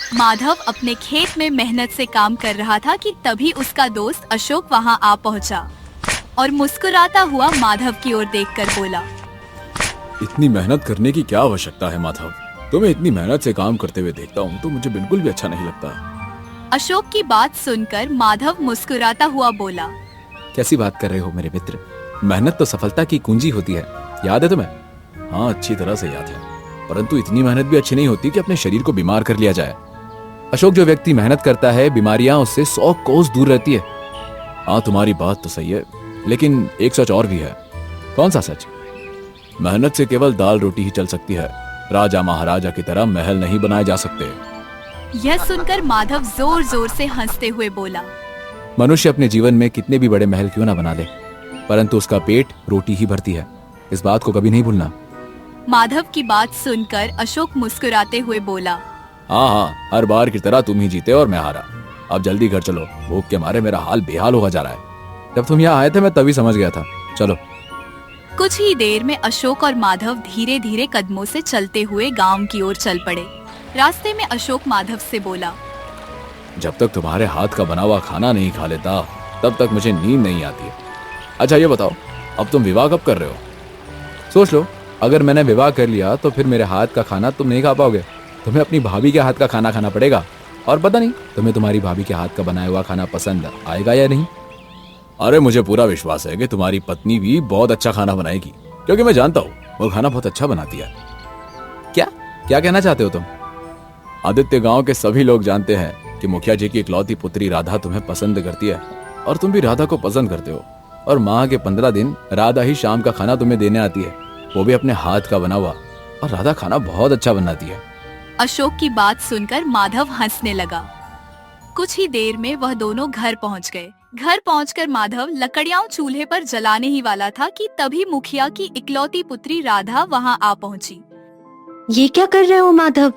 माधव अपने खेत में मेहनत से काम कर रहा था कि तभी उसका दोस्त अशोक वहां आ पहुंचा और मुस्कुराता हुआ माधव की ओर देखकर बोला, इतनी मेहनत करने की क्या आवश्यकता है माधव? तुम्हें इतनी मेहनत से काम करते हुए देखता हूँ तो मुझे बिल्कुल भी अच्छा नहीं लगता। अशोक की बात सुनकर माधव मुस्कुराता हुआ बोला, कैसी बात कर रहे हो मेरे मित्र? मेहनत तो सफलता की कुंजी होती है, याद है तुम्हें? हाँ, अच्छी तरह से याद है। परंतु इतनी मेहनत भी अच्छी नहीं होती कि अपने शरीर को बीमार कर लिया जाए। अशोक, जो व्यक्ति मेहनत करता है बीमारियां उससे 100 कोस दूर रहती है। हाँ, तुम्हारी बात तो सही है, लेकिन एक सच और भी है। कौन सा सच? मेहनत से केवल दाल रोटी ही चल सकती है, राजा महाराजा की तरह महल नहीं बनाए जा सकते। यह सुनकर माधव जोर जोर से हंसते हुए बोला, मनुष्य अपने जीवन में कितने भी बड़े महल क्यों ना बना ले, परंतु उसका पेट रोटी ही भरती है। इस बात को कभी नहीं भूलना। माधव की बात सुनकर अशोक मुस्कुराते हुए बोला, हाँ हाँ, हर बार की तरह तुम ही जीते और मैं हारा। अब जल्दी घर चलो, भूख के मारे मेरा हाल बेहाल होगा जा रहा है। जब तुम यहाँ आए थे मैं तभी समझ गया था। चलो। कुछ ही देर में अशोक और माधव धीरे धीरे कदमों से चलते हुए गांव की ओर चल पड़े। रास्ते में अशोक माधव से बोला, जब तक तुम्हारे हाथ का बना हुआ खाना नहीं खा लेता तब तक मुझे नींद नहीं आती है। अच्छा ये बताओ, अब तुम विवाह कब कर रहे हो? सोच लो, अगर मैंने विवाह कर लिया तो फिर मेरे हाथ का खाना तुम नहीं खा पाओगे। तुम्हें अपनी भाभी के हाथ का खाना खाना पड़ेगा, और पता नहीं तुम्हें तुम्हारी भाभी के हाथ का बनाया हुआ खाना पसंद आएगा या नहीं। अरे मुझे पूरा विश्वास है कि तुम्हारी पत्नी भी बहुत अच्छा खाना बनाएगी, क्योंकि मैं जानता हूँ वो खाना बहुत अच्छा बनाती है। क्या क्या कहना चाहते हो तुम? आदित्य गांव के सभी लोग जानते हैं कि मुखिया जी की इकलौती पुत्री राधा तुम्हें पसंद करती है, और तुम भी राधा को पसंद करते हो। और माह के 15 दिन राधा ही शाम का खाना तुम्हें देने आती है, वो भी अपने हाथ का बना हुआ। और राधा खाना बहुत अच्छा बनाती है। अशोक की बात सुनकर माधव हंसने लगा। कुछ ही देर में वह दोनों घर पहुंच गए। घर पहुंचकर माधव लकड़ियां चूल्हे पर जलाने ही वाला था कि तभी मुखिया की इकलौती पुत्री राधा वहां आ पहुंची। ये क्या कर रहे हो माधव?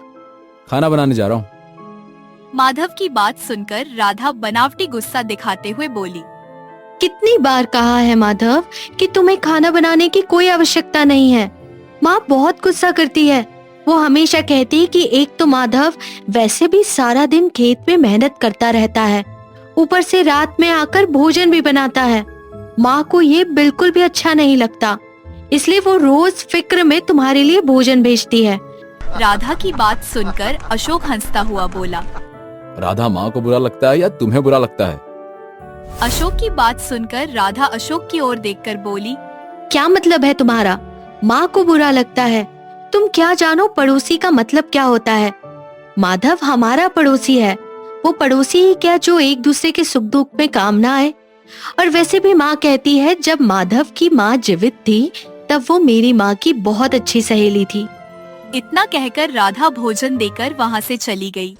खाना बनाने जा रहा हूँ। माधव की बात सुनकर राधा बनावटी गुस्सा दिखाते हुए बोली, कितनी बार कहा है माधव कि तुम्हें खाना बनाने की कोई आवश्यकता नहीं है। माँ बहुत गुस्सा करती है। वो हमेशा कहती है कि एक तो माधव वैसे भी सारा दिन खेत में मेहनत करता रहता है, ऊपर से रात में आकर भोजन भी बनाता है। माँ को ये बिल्कुल भी अच्छा नहीं लगता, इसलिए वो रोज फिक्र में तुम्हारे लिए भोजन भेजती है। राधा की बात सुनकर अशोक हंसता हुआ बोला, राधा माँ को बुरा लगता है या तुम्हें बुरा लगता है? अशोक की बात सुनकर राधा अशोक की ओर देखकर बोली, क्या मतलब है तुम्हारा? माँ को बुरा लगता है? तुम क्या जानो पड़ोसी का मतलब क्या होता है? माधव हमारा पड़ोसी है। वो पड़ोसी ही क्या जो एक दूसरे के सुख दुख में काम ना आए। और वैसे भी माँ कहती है जब माधव की माँ जीवित थी तब वो मेरी माँ की बहुत अच्छी सहेली थी। इतना कहकर राधा भोजन देकर वहाँ से चली गई।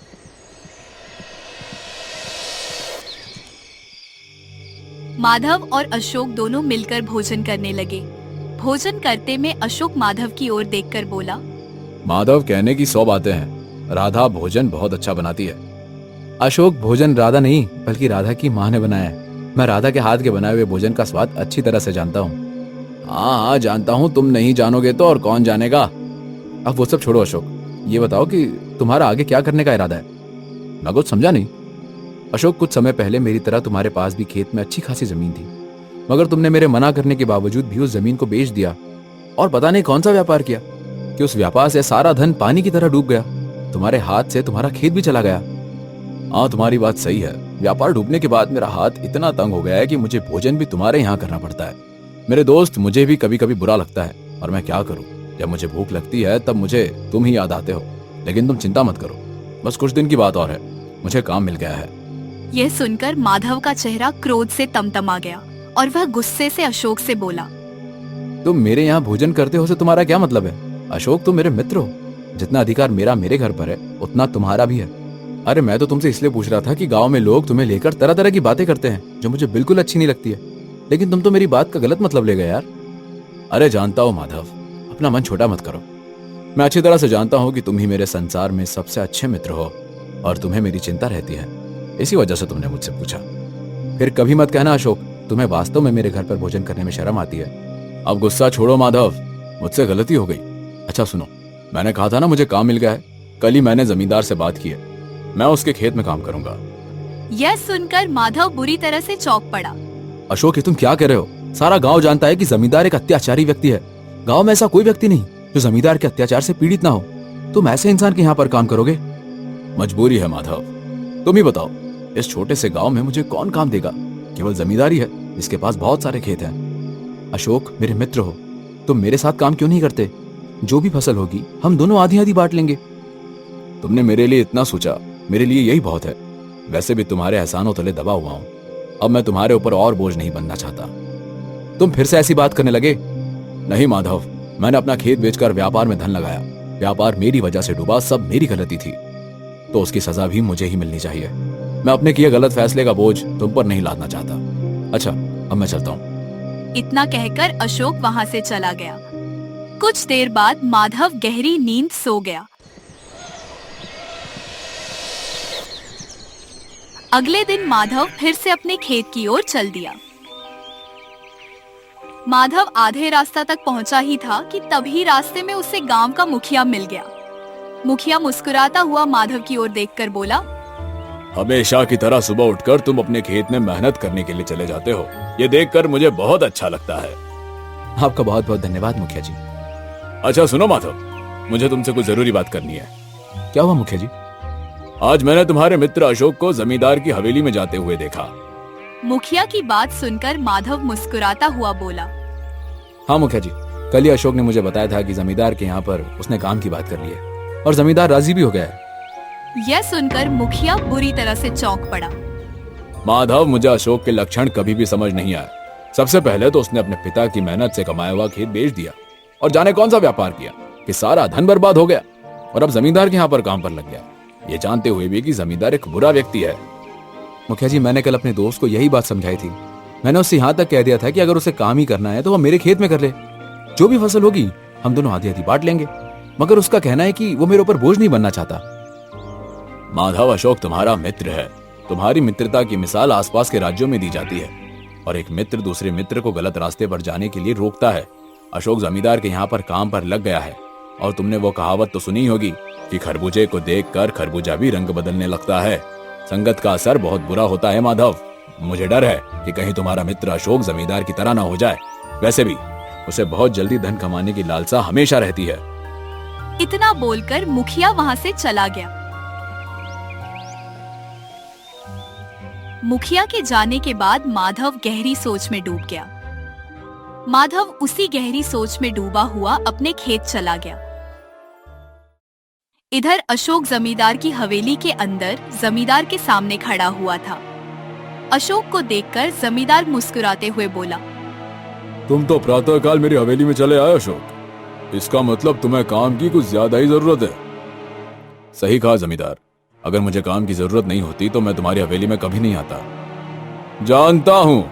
माधव और अशोक दोनों मिलकर भोजन करने लगे। भोजन करते में अशोक माधव की ओर देखकर बोला, माधव कहने की 100 बातें हैं, राधा भोजन बहुत अच्छा बनाती है। अशोक, भोजन राधा नहीं बल्कि राधा की माँ ने बनाया है। मैं राधा के हाथ के बनाए हुए भोजन का स्वाद अच्छी तरह से जानता हूँ। हाँ जानता हूँ, तुम नहीं जानोगे तो और कौन जानेगा। अब वो सब छोड़ो अशोक, ये बताओ कि तुम्हारा आगे क्या करने का इरादा है? मैं कुछ समझा नहीं। अशोक, कुछ समय पहले मेरी तरह तुम्हारे पास भी खेत में अच्छी खासी जमीन थी, मगर तुमने मेरे मना करने के बावजूद भी उस जमीन को बेच दिया और पता नहीं कौन सा व्यापार किया कि उस व्यापार से सारा धन पानी की तरह डूब गया। तुम्हारे हाथ से तुम्हारा खेत भी चला गया। हाँ, तुम्हारी बात सही है। व्यापार डूबने के बाद मेरा हाथ इतना तंग हो गया है कि मुझे भोजन भी तुम्हारे यहाँ करना पड़ता है। मेरे दोस्त, मुझे भी कभी कभी बुरा लगता है, और मैं क्या करूँ? जब मुझे भूख लगती है तब मुझे तुम ही याद आते हो। लेकिन तुम चिंता मत करो, बस कुछ दिन की बात और है, मुझे काम मिल गया है। यह सुनकर माधव का चेहरा क्रोध से तमतमा गया और वह गुस्से से अशोक से बोला, तुम मेरे यहाँ भोजन करते हो से तुम्हारा क्या मतलब है? अशोक, तुम मेरे मित्र हो। जितना अधिकार मेरे घर पर है उतना तुम्हारा भी है। अरे मैं तो तुमसे इसलिए पूछ रहा था कि गांव में लोग तुम्हें लेकर तरह तरह की बातें करते हैं जो मुझे बिल्कुल अच्छी नहीं लगती है, लेकिन तुम तो मेरी बात का गलत मतलब ले गए यार। अरे जानता हूँ माधव, अपना मन छोटा मत करो। मैं अच्छी तरह से जानता हूँ कि तुम ही मेरे संसार में सबसे अच्छे मित्र हो और तुम्हें मेरी चिंता रहती है, इसी वजह से तुमने मुझसे पूछा। फिर कभी मत कहना अशोक, तुम्हें वास्तव में मेरे घर पर भोजन करने में शर्म आती है। अब गुस्सा छोड़ो माधव, मुझसे गलती हो गई। अच्छा सुनो, मैंने कहा था ना मुझे काम मिल गया है। कल ही मैंने जमींदार से बात की है। मैं उसके खेत में काम करूंगा। यह सुनकर माधव बुरी तरह से चौंक पड़ा। अशोक, ये तुम क्या कह रहे हो? सारा गांव जानता है कि जमींदार एक अत्याचारी व्यक्ति है। गांव में ऐसा कोई व्यक्ति नहीं जो जमींदार के अत्याचार से पीड़ित ना हो। तुम ऐसे इंसान के यहाँ पर काम करोगे? मजबूरी है माधव, तुम ही बताओ, इस छोटे से गांव में मुझे कौन काम देगा? केवल जमींदारी है जिसके पास बहुत सारे खेत हैं। अशोक, मेरे मित्र हो, तुम मेरे साथ काम क्यों नहीं करते? जो भी फसल होगी हम दोनों आधी आधी बांट लेंगे। तुमने मेरे लिए इतना सोचा, मेरे लिए यही बहुत है। वैसे भी तुम्हारे एहसानों तले दबा हुआ हूं। अब मैं तुम्हारे ऊपर और बोझ नहीं बनना चाहता। तुम फिर से ऐसी बात करने लगे? नहीं माधव, मैंने अपना खेत बेचकर व्यापार में धन लगाया। व्यापार मेरी वजह से डूबा, सब मेरी गलती थी, तो उसकी सजा भी मुझे ही मिलनी चाहिए। मैं अपने किए गलत फैसले का बोझ तुम पर नहीं लादना चाहता। अच्छा, अब मैं चलता हूँ। इतना कहकर अशोक वहां से चला गया। कुछ देर बाद माधव गहरी नींद सो गया। अगले दिन माधव फिर से अपने खेत की ओर चल दिया। माधव आधे रास्ता तक पहुंचा ही था कि तभी रास्ते में उसे गांव का मुखिया मिल गया। मुखिया मुस्कुराता हुआ माधव की ओर देखकर बोला, हमेशा की तरह सुबह उठकर तुम अपने खेत में मेहनत करने के लिए चले जाते हो, ये देखकर मुझे बहुत अच्छा लगता है। आपका बहुत बहुत धन्यवाद मुखिया जी। अच्छा सुनो माधव, मुझे तुमसे कुछ जरूरी बात करनी है। क्या हुआ मुखिया जी? आज मैंने तुम्हारे मित्र अशोक को जमींदार की हवेली में जाते हुए देखा। मुखिया की बात सुनकर माधव मुस्कुराता हुआ बोला, हाँ मुखिया जी, कल ही अशोक ने मुझे बताया था कि जमींदार के यहाँ पर उसने काम की बात कर ली है और जमींदार राजी भी हो गया है। यह सुनकर मुखिया बुरी तरह से चौंक पड़ा। माधव, मुझे अशोक के लक्षण कभी भी समझ नहीं आए। सबसे पहले तो उसने अपने पिता की मेहनत से कमाया हुआ खेत बेच दिया और जाने कौन सा व्यापार किया कि सारा धन बर्बाद हो गया और अब जमींदार के यहाँ पर काम पर लग गया, ये जानते हुए भी कि जमींदार एक बुरा व्यक्ति है। मुखिया जी, मैंने कल अपने दोस्त को यही बात समझाई थी। मैंने उससे यहाँ तक कह दिया था कि अगर उसे काम ही करना है तो वह मेरे खेत में कर ले, जो भी फसल होगी हम दोनों आधी आधी बांट लेंगे। मगर उसका कहना है कि वो मेरे ऊपर बोझ नहीं बनना चाहता। माधव, अशोक तुम्हारा मित्र है। तुम्हारी मित्रता की मिसाल आसपास के राज्यों में दी जाती है और एक मित्र दूसरे मित्र को गलत रास्ते पर जाने के लिए रोकता है। अशोक जमींदार के यहाँ पर काम पर लग गया है और तुमने वो कहावत तो सुनी होगी कि खरबूजे को देखकर खरबूजा भी रंग बदलने लगता है। संगत का असर बहुत बुरा होता है माधव। मुझे डर है कि कहीं तुम्हारा मित्र अशोक जमींदार की तरह ना हो जाए। वैसे भी उसे बहुत जल्दी धन कमाने की लालसा हमेशा रहती है। इतना बोलकर मुखिया वहां से चला गया। मुखिया के जाने के बाद माधव गहरी सोच में डूब गया। माधव उसी गहरी सोच में डूबा हुआ अपने खेत चला गया। इधर अशोक जमींदार की हवेली के अंदर जमींदार के सामने खड़ा हुआ था। अशोक को देखकर जमींदार मुस्कुराते हुए बोला, तुम तो प्रातःकाल मेरी हवेली में चले आए अशोक। इसका मतलब तुम्हें काम की कुछ ज्यादा ही जरूरत है। सही कहा जमींदार, अगर मुझे काम की जरूरत नहीं होती तो मैं तुम्हारी हवेली में कभी नहीं आता। जानता हूँ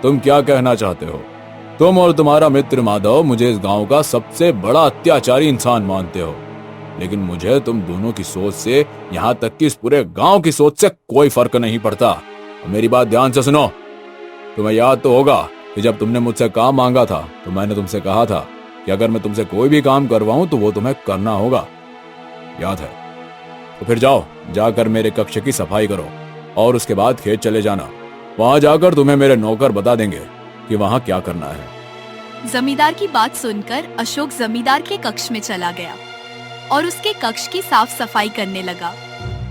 तुम क्या कहना चाहते हो। तुम और तुम्हारा मित्र माधव मुझे इस गांव का सबसे बड़ा अत्याचारी इंसान मानते हो, लेकिन मुझे तुम दोनों की सोच से, यहाँ तक कि इस पूरे गांव की सोच से कोई फर्क नहीं पड़ता। मेरी बात ध्यान से सुनो। तुम्हें याद तो होगा कि जब तुमने मुझसे काम मांगा था तो मैंने तुमसे कहा था कि अगर मैं तुमसे कोई भी काम करवाऊं तो वो तुम्हें करना होगा। याद है? तो फिर जाओ, जाकर मेरे कक्ष की सफाई करो और उसके बाद खेत चले जाना। वहां जाकर तुम्हें मेरे नौकर बता देंगे कि वहां क्या करना है। जमींदार की बात सुनकर अशोक जमींदार के कक्ष में चला गया और उसके कक्ष की साफ सफाई करने लगा।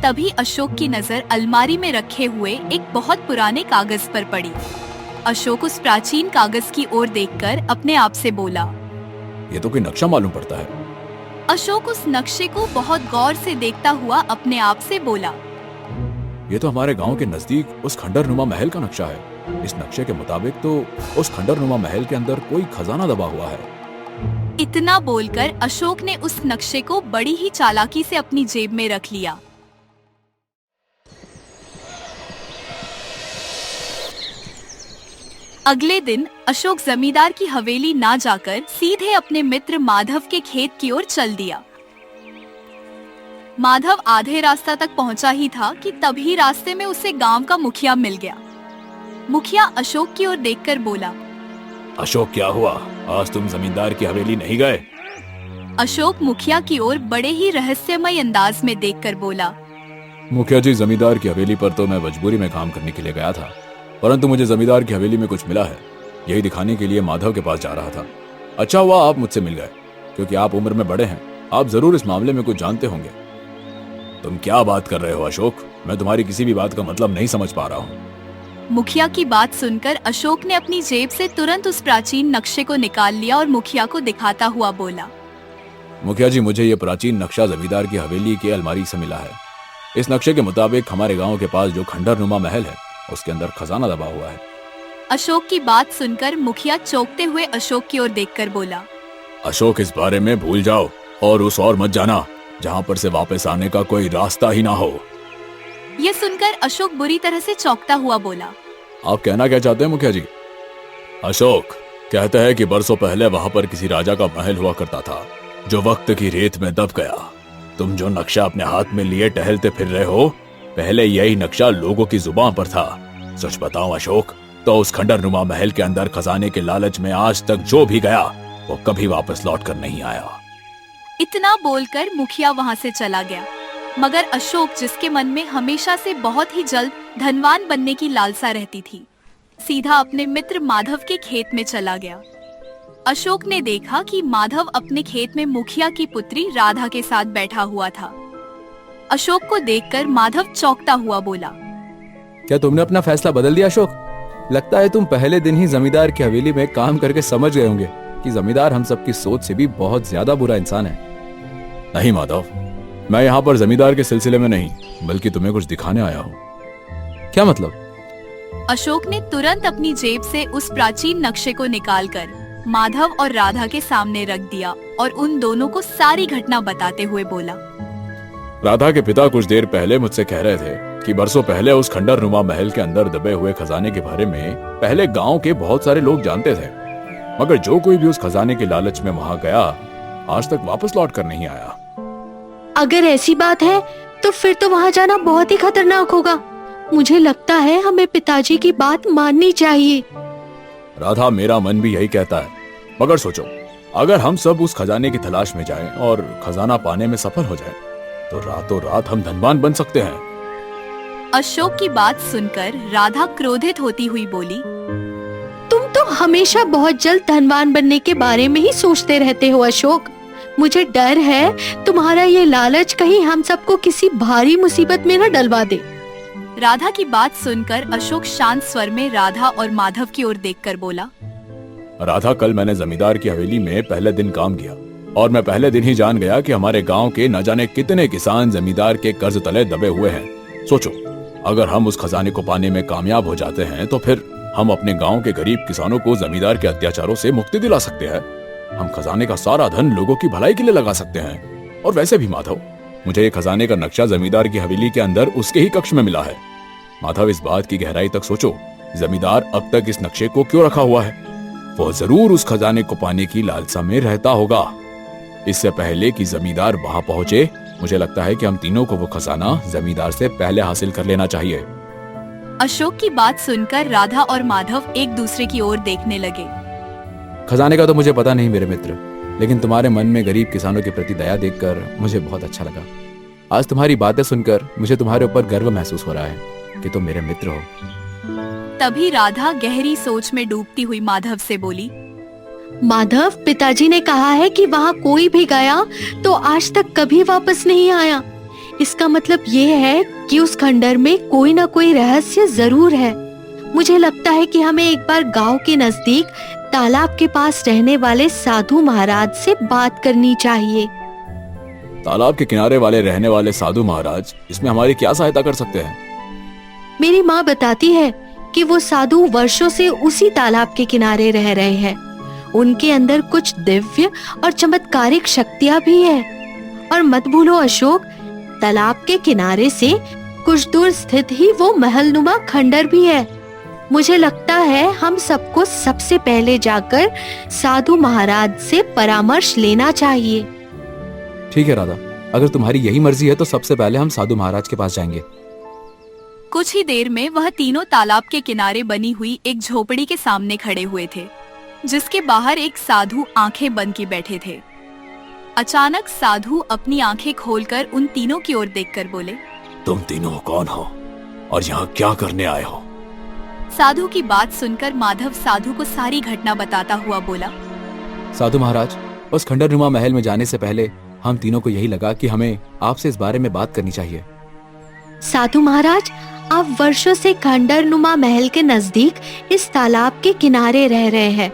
तभी अशोक की नजर अलमारी में रखे हुए एक बहुत पुराने कागज पर पड़ी। अशोक उस प्राचीन कागज की ओर देखकर अपने आप से बोला, ये तो कोई नक्शा मालूम पड़ता है। अशोक उस नक्शे को बहुत गौर से देखता हुआ अपने आप से बोला, ये तो हमारे गांव के नजदीक उस खंडरनुमा महल का नक्शा है। इस नक्शे के मुताबिक तो उस खंडरनुमा महल के अंदर कोई खजाना दबा हुआ है। इतना बोलकर अशोक ने उस नक्शे को बड़ी ही चालाकी से अपनी जेब में रख लिया। अगले दिन अशोक जमींदार की हवेली ना जाकर सीधे अपने मित्र माधव के खेत की ओर चल दिया। माधव आधे रास्ता तक पहुंचा ही था कि तभी रास्ते में उसे गांव का मुखिया मिल गया। मुखिया अशोक की ओर देखकर बोला, अशोक क्या हुआ, आज तुम जमींदार की हवेली नहीं गए? अशोक मुखिया की ओर बड़े ही रहस्यमय अंदाज में देखकर बोला, मुखिया जी, जमींदार की हवेली पर तो मैं मजबूरी में काम करने के लिए गया था, परंतु मुझे जमींदार की हवेली में कुछ मिला है, यही दिखाने के लिए माधव के पास जा रहा था। अच्छा हुआ आप मुझसे मिल गए, क्योंकि आप उम्र में बड़े हैं, आप जरूर इस मामले में कुछ जानते होंगे। तुम क्या बात कर रहे हो अशोक? मैं तुम्हारी किसी भी बात का मतलब नहीं समझ पा रहा हूँ। मुखिया की बात सुनकर अशोक ने अपनी जेब से तुरंत उस प्राचीन नक्शे को निकाल लिया और मुखिया को दिखाता हुआ बोला, मुखिया जी, मुझे ये प्राचीन नक्शा जमींदार की हवेली की अलमारी से मिला है। इस नक्शे के मुताबिक हमारे गांव के पास जो खंडर नुमा महल है, उसके अंदर खजाना दबा हुआ है। अशोक की बात सुनकर मुखिया चौंकते हुए अशोक की ओर देखकर बोला, अशोक, इस बारे में भूल जाओ और उस और मत जाना जहाँ पर से वापस आने का कोई रास्ता ही ना हो। यह सुनकर अशोक बुरी तरह से चौंकता हुआ बोला, आप कहना क्या चाहते हैं मुखिया जी? अशोक कहते हैं कि बरसों पहले वहां पर किसी राजा का महल हुआ करता था, जो वक्त की रेत में दब गया। तुम जो नक्शा अपने हाथ में लिए टहलते फिर रहे हो, पहले यही नक्शा लोगों की जुबान पर था। सच बताऊं अशोक, तो उस खंडर नुमा महल के अंदर खजाने के लालच में आज तक जो भी गया, वो कभी वापस लौट कर नहीं आया। इतना बोलकर मुखिया वहां से चला गया। मगर अशोक, जिसके मन में हमेशा से बहुत ही जल्द धनवान बनने की लालसा रहती थी, सीधा अपने मित्र माधव के खेत में चला गया। अशोक ने देखा कि माधव अपने खेत में मुखिया की पुत्री राधा के साथ बैठा हुआ था। अशोक को देखकर माधव चौंकता हुआ बोला, क्या तुमने अपना फैसला बदल दिया अशोक? लगता है तुम पहले दिन ही जमींदार की हवेली में काम करके समझ गए होंगे कि जमींदार हम सबकी सोच से भी बहुत ज्यादा बुरा इंसान है। नहीं माधव, मैं यहाँ पर जमींदार के सिलसिले में नहीं, बल्कि तुम्हें कुछ दिखाने आया हूँ। क्या मतलब? अशोक ने तुरंत अपनी जेब से उस प्राचीन नक्शे को निकालकर माधव और राधा के सामने रख दिया और उन दोनों को सारी घटना बताते हुए बोला, राधा के पिता कुछ देर पहले मुझसे कह रहे थे कि बरसों पहले उस खंडर नुमा महल के अंदर दबे हुए खजाने के बारे में पहले गांव के बहुत सारे लोग जानते थे, मगर जो कोई भी उस खजाने के लालच में वहां गया, आज तक वापस लौट कर नहीं आया। अगर ऐसी बात है तो फिर तो वहाँ जाना बहुत ही खतरनाक होगा। मुझे लगता है हमें पिताजी की बात माननी चाहिए। राधा, मेरा मन भी यही कहता है, मगर सोचो, अगर हम सब उस खजाने की तलाश में जाएं और खजाना पाने में सफल हो जाएं, तो रातों रात हम धनवान बन सकते हैं। अशोक की बात सुनकर राधा क्रोधित होती हुई बोली, तुम तो हमेशा बहुत जल्द धनवान बनने के बारे में ही सोचते रहते हो अशोक। मुझे डर है तुम्हारा ये लालच कहीं हम सबको किसी भारी मुसीबत में न डलवा दे। राधा की बात सुनकर अशोक शांत स्वर में राधा और माधव की ओर देखकर बोला, राधा, कल मैंने जमींदार की हवेली में पहले दिन काम किया और मैं पहले दिन ही जान गया कि हमारे गांव के न जाने कितने किसान जमींदार के कर्ज तले दबे हुए हैं। सोचो, अगर हम उस खजाने को पाने में कामयाब हो जाते हैं तो फिर हम अपने गांव के गरीब किसानों को जमींदार के अत्याचारों से मुक्ति दिला सकते हैं। हम खजाने का सारा धन लोगों की भलाई के लिए लगा सकते हैं। और वैसे भी माधव, मुझे ये खजाने का नक्शा जमींदार की हवेली के अंदर उसके ही कक्ष में मिला है। माधव, इस बात की गहराई तक सोचो, जमींदार अब तक इस नक्शे को क्यों रखा हुआ है? वो जरूर उस खजाने को पाने की लालसा में रहता होगा। इससे पहले कि जमींदार वहां पहुंचे, मुझे लगता है कि हम तीनों को वो खजाना जमींदार से पहले हासिल कर लेना चाहिए। अशोक की बात सुनकर राधा और माधव एक दूसरे की ओर देखने लगे। खजाने का तो मुझे पता नहीं मेरे मित्र, लेकिन तुम्हारे मन में गरीब किसानों के प्रति दया देखकर मुझे बहुत अच्छा लगा। आज तुम्हारी बातें सुनकर मुझे तुम्हारे ऊपर गर्व महसूस हो रहा है कि तुम मेरे मित्र हो। तभी राधा गहरी सोच में डूबती हुई माधव से बोली, माधव, पिताजी ने कहा है कि वहाँ कोई भी गया तो आज तक कभी वापस नहीं आया। इसका मतलब ये है कि उस खंडर में कोई ना कोई रहस्य जरूर है। मुझे लगता है कि हमें एक बार गांव के नजदीक तालाब के पास रहने वाले साधु महाराज से बात करनी चाहिए। तालाब के किनारे वाले रहने वाले साधु महाराज इसमें हमारी क्या सहायता कर सकते हैं? मेरी माँ बताती है कि वो साधु वर्षों से उसी तालाब के किनारे रह रहे हैं। उनके अंदर कुछ दिव्य और चमत्कारिक शक्तियाँ भी है। और मत भूलो अशोक, तालाब के किनारे से कुछ दूर स्थित ही वो महलनुमा खंडर भी है। मुझे लगता है हम सबको सबसे पहले जाकर साधु महाराज से परामर्श लेना चाहिए। ठीक है राधा, अगर तुम्हारी यही मर्जी है तो सबसे पहले हम साधु महाराज के पास जाएंगे। कुछ ही देर में वह तीनों तालाब के किनारे बनी हुई एक झोपड़ी के सामने खड़े हुए थे, जिसके बाहर एक साधु आंखें बंद किए बैठे थे। अचानक साधु अपनी आंखें खोलकर उन तीनों की ओर देखकर बोले, तुम तीनों कौन हो और यहाँ क्या करने आए हो? साधु की बात सुनकर माधव साधु को सारी घटना बताता हुआ बोला। साधु महाराज, उस खंडरनुमा महल में जाने से पहले हम तीनों को यही लगा कि हमें आपसे इस बारे में बात करनी चाहिए। साधु महाराज, आप वर्षों से खंडरनुमा महल के नजदीक इस तालाब के किनारे रह रहे हैं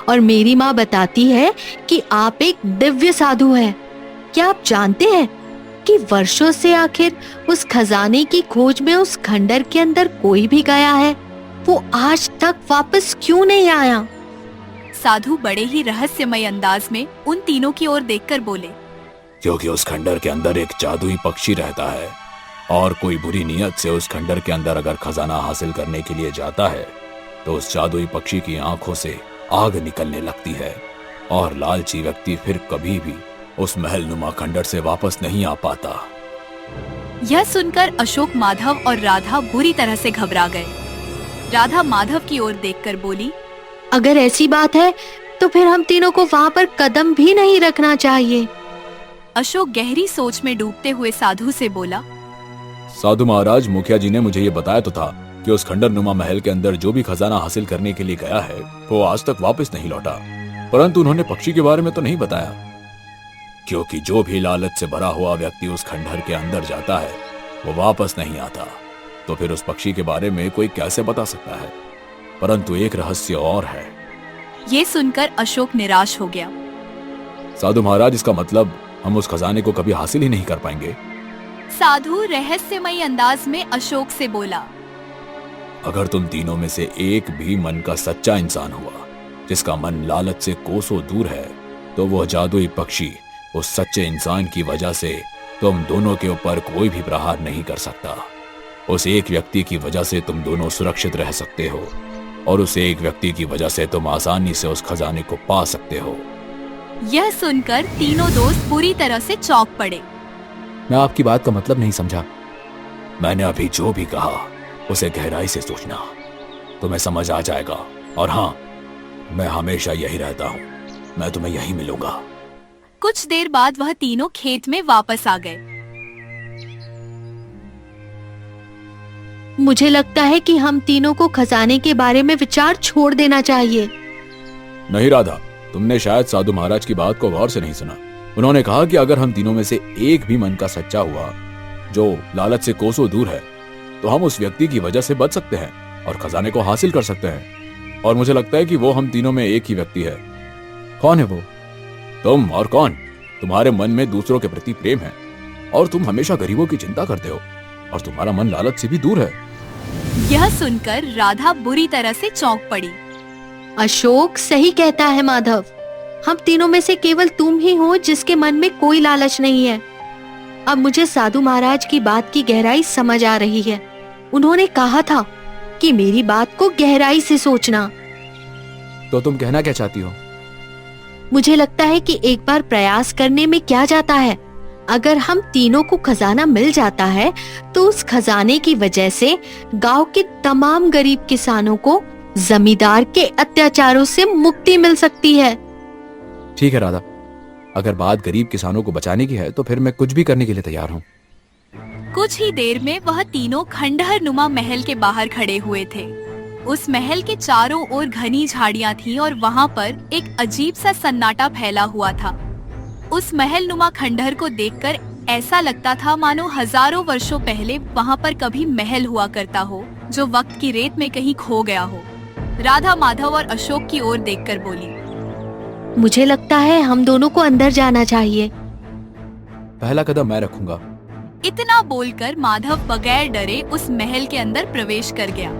और मेरी माँ बताती है कि आप एक दिव्य साधु हैं। क्या आप जानते हैं कि वर्षों से आखिर उस खजाने की खोज में उस खंडर के अंदर कोई भी गया है? वो आज तक वापस क्यों नहीं आया? साधु बड़े ही रहस्यमय अंदाज में उन तीनों की ओर देखकर बोले। क्योंकि उस खंडर के अंदर एक जादुई पक्षी रहता है और कोई बुरी नीयत से उस खंडर के अंदर अगर खजाना हासिल करने के लिए जाता है तो उस जादुई पक्षी की आंखों से आग निकलने लगती है और लालची व्यक्ति फिर कभी भी उस महल नुमा खंडर से वापस नहीं आ पाता। यह सुनकर अशोक, माधव और राधा बुरी तरह से घबरा गए। राधा माधव की ओर देखकर बोली, अगर ऐसी बात है तो फिर हम तीनों को वहाँ पर कदम भी नहीं रखना चाहिए। अशोक गहरी सोच में डूबते हुए साधु से बोला। साधु महाराज, मुखिया जी ने मुझे ये बताया तो था कि उस खंडरनुमा महल के अंदर जो भी खजाना हासिल करने के लिए गया है वो आज तक वापस नहीं लौटा, परंतु उन्होंने पक्षी के बारे में तो नहीं बताया। क्योंकि जो भी लालच से भरा हुआ व्यक्ति उस खंडहर के अंदर जाता है वो वापस नहीं आता, तो फिर उस पक्षी के बारे में कोई कैसे बता सकता है? परंतु एक रहस्य और है। ये सुनकर अशोक निराश हो गया। साधु महाराज, इसका मतलब हम उस खजाने को कभी हासिल ही नहीं कर पाएंगे। साधु रहस्यमयी अंदाज में अशोक से बोला। अगर तुम तीनों में से एक भी मन का सच्चा इंसान हुआ जिसका मन लालच से कोसों दूर है, तो वह जादुई पक्षी उस सच्चे इंसान की वजह से तुम दोनों के ऊपर कोई भी प्रहार नहीं कर सकता। उस एक व्यक्ति की वजह से तुम दोनों सुरक्षित रह सकते हो और उस एक व्यक्ति की वजह से तुम आसानी से उस खजाने को पा सकते हो। यह सुनकर तीनों दोस्त पूरी तरह से चौंक पड़े। मैं आपकी बात का मतलब नहीं समझा। मैंने अभी जो भी कहा उसे गहराई से सोचना, तुम्हें समझ आ जाएगा। और हाँ, मैं हमेशा यही रहता हूँ, मैं तुम्हें यही मिलूंगा। कुछ देर बाद वह तीनों खेत में वापस आ गए। मुझे लगता है कि हम तीनों को खजाने के बारे में विचार छोड़ देना चाहिए। नहीं राधा, तुमने शायद साधु महाराज की बात को गौर से नहीं सुना। उन्होंने कहा कि अगर हम तीनों में से एक भी मन का सच्चा हुआ जो लालच से कोसों दूर है, तो हम उस व्यक्ति की वजह से बच सकते हैं और खजाने को हासिल कर सकते हैं। और मुझे लगता है कि वो हम तीनों में एक ही व्यक्ति है। कौन है वो? तुम। और कौन? तुम्हारे मन में दूसरों के प्रति प्रेम है और तुम हमेशा गरीबों की चिंता करते हो और तुम्हारा मन लालच से भी दूर है। यह सुनकर राधा बुरी तरह से चौंक पड़ी। अशोक सही कहता है माधव, हम तीनों में से केवल तुम ही हो जिसके मन में कोई लालच नहीं है। अब मुझे साधु महाराज की बात की गहराई समझ आ रही है। उन्होंने कहा था कि मेरी बात को गहराई से सोचना। तो तुम कहना क्या चाहती हो? मुझे लगता है कि एक बार प्रयास करने में क्या जाता है। अगर हम तीनों को खजाना मिल जाता है तो उस खजाने की वजह से गांव के तमाम गरीब किसानों को जमींदार के अत्याचारों से मुक्ति मिल सकती है। ठीक है राधा, अगर बात गरीब किसानों को बचाने की है तो फिर मैं कुछ भी करने के लिए तैयार हूँ। कुछ ही देर में वह तीनों खंडहर नुमा महल के बाहर खड़े हुए थे। उस महल के चारों ओर घनी झाड़ियां थीं और वहां पर एक अजीब सा सन्नाटा फैला हुआ था। उस महल नुमा खंडहर को देखकर ऐसा लगता था मानो हजारों वर्षों पहले वहां पर कभी महल हुआ करता हो जो वक्त की रेत में कहीं खो गया हो। राधा माधव और अशोक की ओर देखकर बोली, मुझे लगता है हम दोनों को अंदर जाना चाहिए। पहला कदम मैं रखूंगा। इतना बोलकर माधव बगैर डरे उस महल के अंदर प्रवेश कर गया।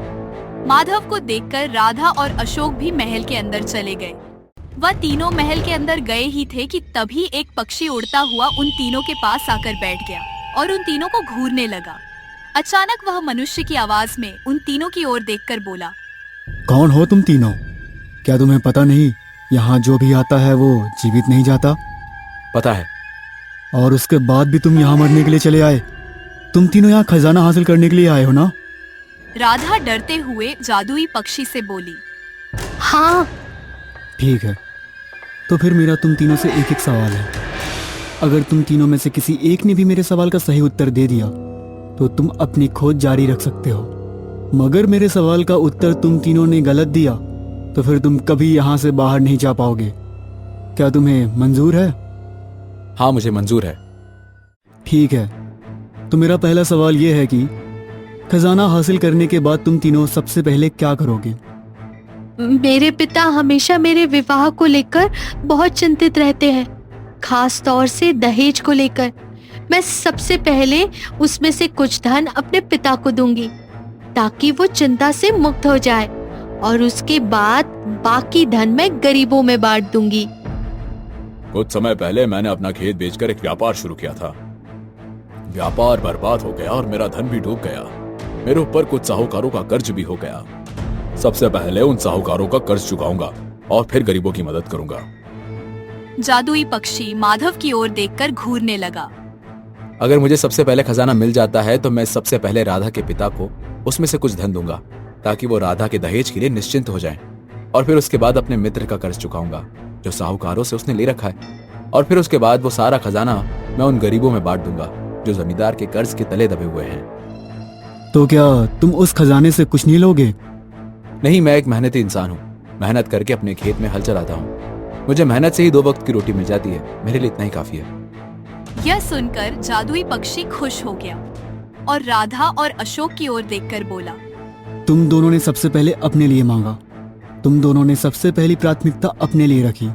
माधव को देखकर राधा और अशोक भी महल के अंदर चले गए। वह तीनों महल के अंदर गए ही थे कि तभी एक पक्षी उड़ता हुआ उन तीनों के पास आकर बैठ गया और उन तीनों को घूरने लगा। अचानक वह मनुष्य की आवाज में उन तीनों की ओर देखकर बोला, कौन हो तुम तीनों? क्या तुम्हें पता नहीं यहाँ जो भी आता है वो जीवित नहीं जाता? पता है। और उसके बाद भी तुम यहाँ मरने के लिए चले आए? तुम तीनों यहाँ खजाना हासिल करने के लिए आए हो ना? राधा डरते हुए जादुई पक्षी से बोली, हाँ। ठीक है, तो फिर मेरा तुम तीनों से एक एक सवाल है। अगर तुम तीनों में से किसी एक ने भी मेरे सवाल का सही उत्तर दे दिया तो तुम अपनी खोज जारी रख सकते हो। मगर मेरे सवाल का उत्तर तुम तीनों ने गलत दिया तो फिर तुम कभी यहाँ से बाहर नहीं जा पाओगे। क्या तुम्हें मंजूर है? हाँ, मुझे मंजूर है। ठीक है, तो मेरा पहला सवाल यह है कि खजाना हासिल करने के बाद तुम तीनों सबसे पहले क्या करोगे? मेरे पिता हमेशा मेरे विवाह को लेकर बहुत चिंतित रहते हैं, खास तौर से दहेज को लेकर। मैं सबसे पहले उसमें से कुछ धन अपने पिता को दूंगी ताकि वो चिंता से मुक्त हो जाए, और उसके बाद बाकी धन मैं गरीबों में बांट दूंगी। कुछ समय पहले मैंने अपना खेत बेचकर एक व्यापार शुरू किया था। व्यापार बर्बाद हो गया और मेरा धन भी डूब गया। मेरे ऊपर कुछ साहूकारों का कर्ज भी हो गया। सबसे पहले उन साहूकारों का कर्ज चुकाऊंगा और फिर गरीबों की मदद करूंगा। जादुई पक्षी माधव की ओर देखकर घूरने लगा। अगर मुझे सबसे पहले खजाना मिल जाता है तो मैं सबसे पहले राधा के पिता को उसमें से कुछ धन दूंगा ताकि वो राधा के दहेज के लिए निश्चिंत हो जाएं। और फिर उसके बाद अपने मित्र का कर्ज चुकाऊंगा जो साहूकारों से उसने ले रखा है। और फिर उसके बाद वो सारा खजाना मैं उन गरीबों में बांट दूंगा जो जमींदार के कर्ज के तले दबे हुए हैं। तो क्या तुम उस खजाने से कुछ नहीं लोगे? नहीं, मैं एक मेहनती इंसान हूँ। मेहनत करके अपने खेत में हल चलाता हूँ। मुझे मेहनत से ही 2 वक्त की रोटी मिल जाती है। मेरे लिए इतना ही काफी है। यह सुनकर जादुई पक्षी खुश हो गया और राधा और अशोक की ओर देखकर बोला, तुम दोनों ने सबसे पहले अपने लिए मांगा। तुम दोनों ने सबसे पहली प्राथमिकता अपने लिए रखी,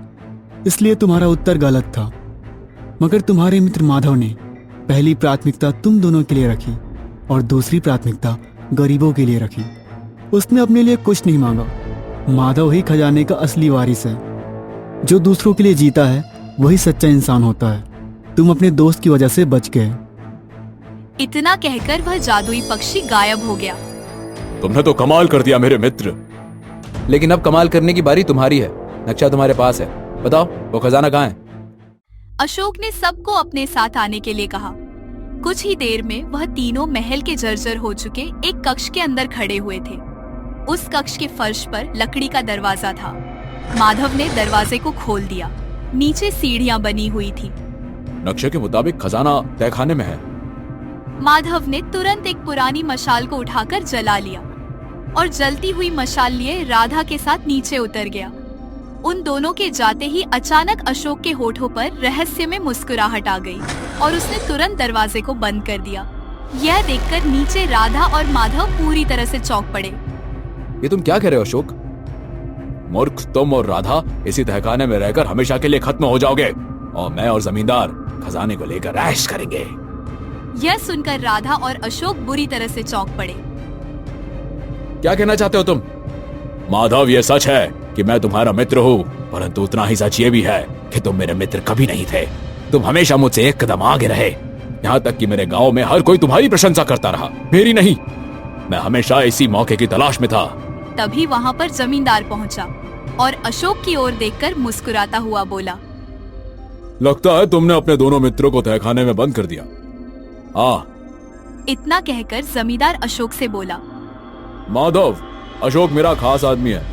इसलिए तुम्हारा उत्तर गलत था। मगर तुम्हारे मित्र माधव ने पहली प्राथमिकता तुम दोनों के लिए रखी और दूसरी प्राथमिकता गरीबों के लिए रखी। उसने अपने लिए कुछ नहीं मांगा। माधव ही खजाने का असली वारिस है। जो दूसरों के लिए जीता है वही सच्चा इंसान होता है। तुम अपने दोस्त की वजह से बच गए। इतना कहकर वह जादुई पक्षी गायब हो गया। तुमने तो कमाल कर दिया मेरे मित्र। लेकिन अब कमाल करने की बारी तुम्हारी है। नक्शा तुम्हारे पास है, बताओ वो खजाना कहाँ है? अशोक ने सबको अपने साथ आने के लिए कहा। कुछ ही देर में वह तीनों महल के जर्जर हो चुके एक कक्ष के अंदर खड़े हुए थे। उस कक्ष के फर्श पर लकड़ी का दरवाजा था। माधव ने दरवाजे को खोल दिया। नीचे सीढ़ियां बनी हुई थी। नक्शे के मुताबिक खजाना तहखाने में है। माधव ने तुरंत एक पुरानी मशाल को उठाकर जला लिया और जलती हुई मशाल लिए राधा के साथ नीचे उतर गया। उन दोनों के जाते ही अचानक अशोक के होठों पर रहस्य में मुस्कुराहट आ गई और उसने तुरंत दरवाजे को बंद कर दिया। यह देखकर नीचे राधा और माधव पूरी तरह से चौंक पड़े। ये तुम क्या कह रहे हो अशोक? मूर्ख, तुम और राधा इसी तहखाने में रहकर हमेशा के लिए खत्म हो जाओगे और मैं और जमींदार खजाने को लेकर ऐश करेंगे। यह सुनकर राधा और अशोक बुरी तरह से चौंक पड़े। क्या कहना चाहते हो तुम? माधव, ये सच है कि मैं तुम्हारा मित्र हूँ, परंतु उतना ही सच ये भी है कि तुम मेरे मित्र कभी नहीं थे। तुम हमेशा मुझसे एक कदम आगे रहे। यहाँ तक कि मेरे गांव में हर कोई तुम्हारी प्रशंसा करता रहा, मेरी नहीं। मैं हमेशा इसी मौके की तलाश में था। तभी वहाँ पर जमींदार पहुँचा और अशोक की ओर देखकर मुस्कुराता हुआ बोला, लगता है तुमने अपने दोनों मित्रों को तहखाने में बंद कर दिया। इतना कहकर जमींदार अशोक से बोला, माधव, अशोक मेरा खास आदमी है।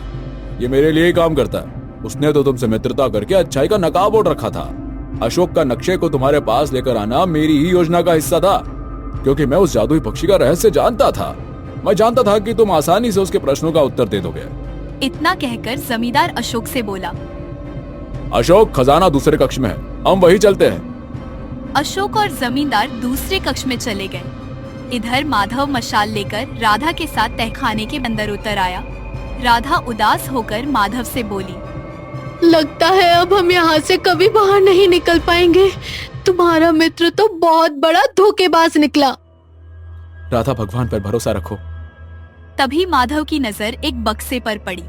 ये मेरे लिए ही काम करता है। उसने तो तुमसे मित्रता करके अच्छाई का नकाब ओढ़ रखा था। अशोक का नक्शे को तुम्हारे पास लेकर आना मेरी ही योजना का हिस्सा था, क्योंकि मैं उस जादुई पक्षी का रहस्य जानता था। मैं जानता था कि तुम आसानी से उसके प्रश्नों का उत्तर दे दोगे। इतना कहकर जमींदार अशोक से बोला, अशोक, खजाना दूसरे कक्ष में है, हम वही चलते हैं। अशोक और जमींदार दूसरे कक्ष में चले गए। इधर माधव मशाल लेकर राधा के साथ तहखाने के अंदर उतर आया। राधा उदास होकर माधव से बोली, लगता है अब हम यहाँ से कभी बाहर नहीं निकल पाएंगे। तुम्हारा मित्र तो बहुत बड़ा धोखेबाज निकला। राधा, भगवान पर भरोसा रखो। तभी माधव की नजर एक बक्से पर पड़ी।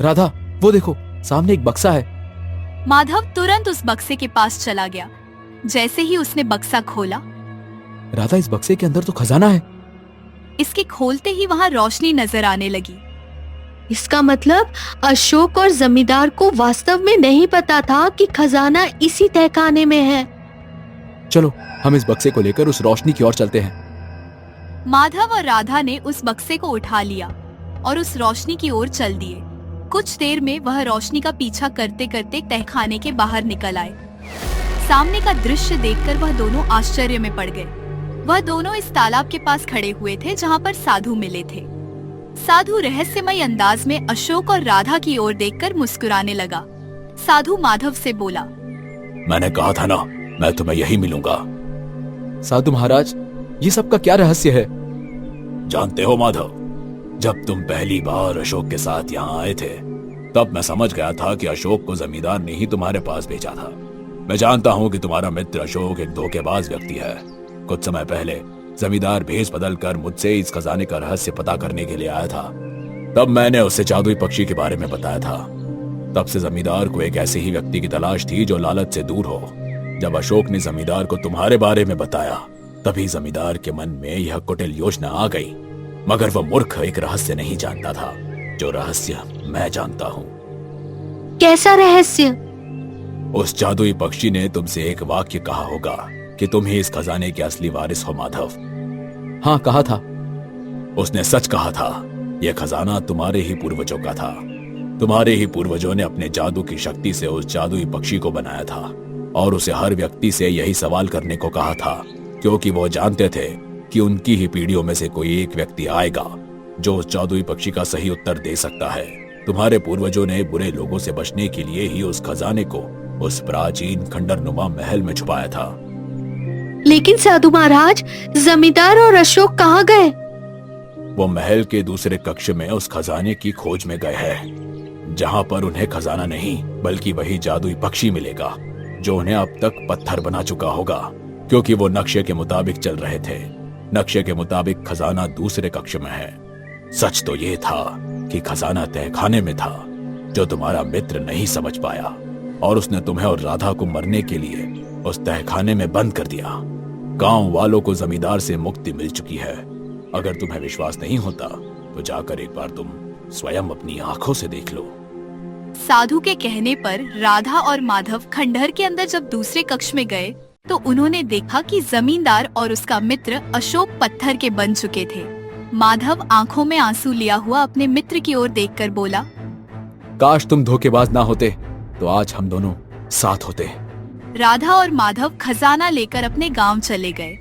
राधा, वो देखो, सामने एक बक्सा है। माधव तुरंत उस बक्से के पास चला गया। जैसे ही उसने बक्सा खोला, राधा, इस बक्से के अंदर तो खजाना है। इसके खोलते ही वहाँ रोशनी नजर आने लगी। इसका मतलब अशोक और जमींदार को वास्तव में नहीं पता था कि खजाना इसी तहखाने में है। चलो, हम इस बक्से को लेकर उस रोशनी की ओर चलते हैं। माधव और राधा ने उस बक्से को उठा लिया और उस रोशनी की ओर चल दिए। कुछ देर में वह रोशनी का पीछा करते करते तहखाने के बाहर निकल आए। सामने का दृश्य देखकर वह दोनों आश्चर्य में पड़ गए। वह दोनों इस तालाब के पास खड़े हुए थे जहाँ पर साधु मिले थे। साधु रहस्यमय अंदाज में अशोक और राधा की ओर देखकर मुस्कुराने लगा। साधु माधव से बोला, मैंने कहा था ना, मैं तुम्हें यही मिलूंगा। साधु महाराज, ये सब का क्या रहस्य है? जानते हो माधव, जब तुम पहली बार अशोक के साथ यहाँ आए थे तब मैं समझ गया था कि अशोक को जमींदार ने ही तुम्हारे पास भेजा था। मैं जानता हूँ कि तुम्हारा मित्र अशोक एक धोखेबाज व्यक्ति है। कुछ समय पहले जमींदार भेष बदल कर मुझसे इस खजाने का रहस्य पता करने के लिए आया था। तब मैंने उससे जादुई पक्षी के बारे में बताया था। तब से जमींदार को एक ऐसे ही व्यक्ति की तलाश थी जो लालच से दूर हो। जब अशोक ने जमींदार को तुम्हारे बारे में बताया तभी जमींदार के मन में यह कुटिल योजना आ गई, मगर वह मूर्ख एक रहस्य नहीं जानता था जो रहस्य मैं जानता हूँ। कैसा रहस्य? उस जादुई पक्षी ने तुमसे एक वाक्य कहा होगा कि तुम ही इस खजाने के असली वारिस हो माधव। हाँ, कहा था। उसने सच कहा था। यह खजाना तुम्हारे ही पूर्वजों का था। तुम्हारे ही पूर्वजों ने अपने जादू की शक्ति से उस जादुई पक्षी को बनाया था और उसे हर व्यक्ति से यही सवाल करने को कहा था, क्योंकि वो जानते थे कि उनकी ही पीढ़ियों में से कोई एक व्यक्ति आएगा जो उस जादुई पक्षी का सही उत्तर दे सकता है। तुम्हारे पूर्वजों ने बुरे लोगों से बचने के लिए ही उस खजाने को उस प्राचीन खंडरनुमा महल में छुपाया था। लेकिन साधु महाराज, जमींदार और अशोक कहाँ गए? वो महल के दूसरे कक्ष में उस खजाने की खोज में गए हैं, जहाँ पर उन्हें खजाना नहीं बल्कि वही जादुई पक्षी मिलेगा जो उन्हें अब तक पत्थर बना चुका होगा, क्योंकि वो नक्शे के मुताबिक चल रहे थे। नक्शे के मुताबिक खजाना दूसरे कक्ष में है। सच तो ये था कि खजाना तहखाने में था जो तुम्हारा मित्र नहीं समझ पाया और उसने तुम्हें और राधा को मरने के लिए उस तहखाने में बंद कर दिया। गांव वालों को जमींदार से मुक्ति मिल चुकी है। अगर तुम्हें विश्वास नहीं होता तो जाकर एक बार तुम स्वयं अपनी आंखों से देख लो। साधु के कहने पर राधा और माधव खंडहर के अंदर जब दूसरे कक्ष में गए तो उन्होंने देखा कि जमींदार और उसका मित्र अशोक पत्थर के बन चुके थे। माधव आंखों में आंसू लिया हुआ अपने मित्र की ओर देखकर बोला, काश तुम धोखेबाज ना होते तो आज हम दोनों साथ होते। राधा और माधव खजाना लेकर अपने गांव चले गए।